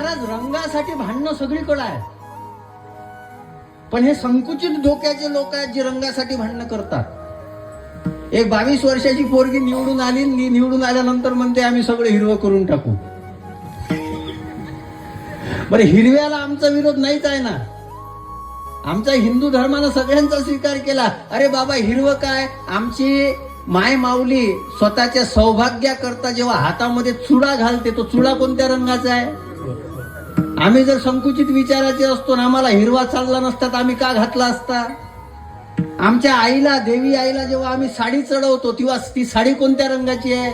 महाराज रंगासाठी भांडणं सगळीकडे आहे, पण हे संकुचित डोक्याचे लोक आहेत जे रंगासाठी भांडणं करतात. एक 22 वर्षाची पोरगी निवडून आली, निवडून आल्यानंतर म्हणते आम्ही सगळं हिरवं करून टाकू. बरं, हिरव्याला आमचा विरोध नाहीच आहे ना. आमच्या हिंदू धर्मानं सगळ्यांचा स्वीकार केला. अरे बाबा, हिरवं काय, आमची माय माऊली स्वतःच्या सौभाग्याकरता जेव्हा हातामध्ये चुडा घालते, तो चुडा कोणत्या रंगाचा आहे? आम्ही जर संकुचित विचाराचे असतो ना, आम्हाला हिरवा चालला नसता तर आम्ही का घातला असता? आमच्या आईला, देवी आईला जेव्हा आम्ही साडी चढवतो तेव्हा ती साडी कोणत्या रंगाची आहे?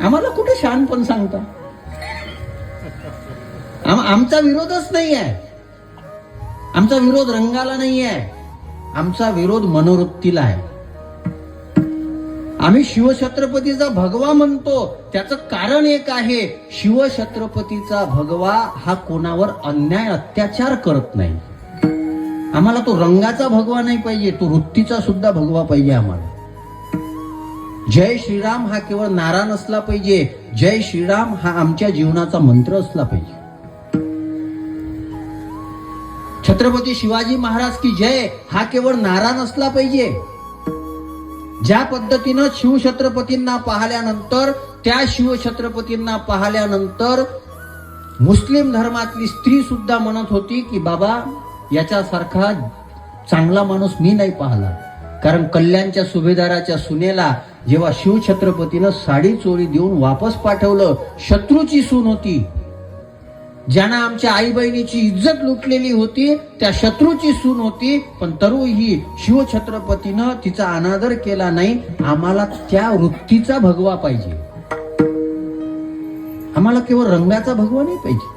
आम्हाला कुठे शहाणपण सांगता? आमचा विरोधच नाही आहे. आमचा विरोध रंगाला नाही आहे, आमचा विरोध मनोवृत्तीला आहे. आम्ही शिवछत्रपतीचा भगवा म्हणतो, त्याचं कारण एक आहे, शिवछत्रपतीचा भगवा हा कोणावर अन्याय अत्याचार करत नाही. आम्हाला तो रंगाचा भगवा नाही पाहिजे, तो वृत्तीचा सुद्धा भगवा पाहिजे आम्हाला. जय श्रीराम हा केवळ नारा नसला पाहिजे, जय श्रीराम हा आमच्या जीवनाचा मंत्र असला पाहिजे. छत्रपती शिवाजी महाराज की जय हा केवळ नारा नसला पाहिजे. ज्या पद्धतीनं शिवछत्रपतींना पाहिल्यानंतर, त्या शिवछत्रपतींना पाहिल्यानंतर मुस्लिम धर्मातली स्त्री सुद्धा म्हणत होती की बाबा, याच्यासारखा चांगला माणूस मी नाही पाहिला. कारण कल्याणच्या सुभेदाराच्या सुनेला जेव्हा शिवछत्रपतीनं साडी चोळी देऊन वापस पाठवलं, शत्रूची सून होती, ज्यांना आमच्या आई बहिणीची इज्जत लुटलेली होती, त्या शत्रूची सून होती, पण तरीही शिवछत्रपतीनं तिचा अनादर केला नाही. आम्हाला त्या वृत्तीचा भगवा पाहिजे, आम्हाला केवळ रंगाचा भगवा नाही पाहिजे.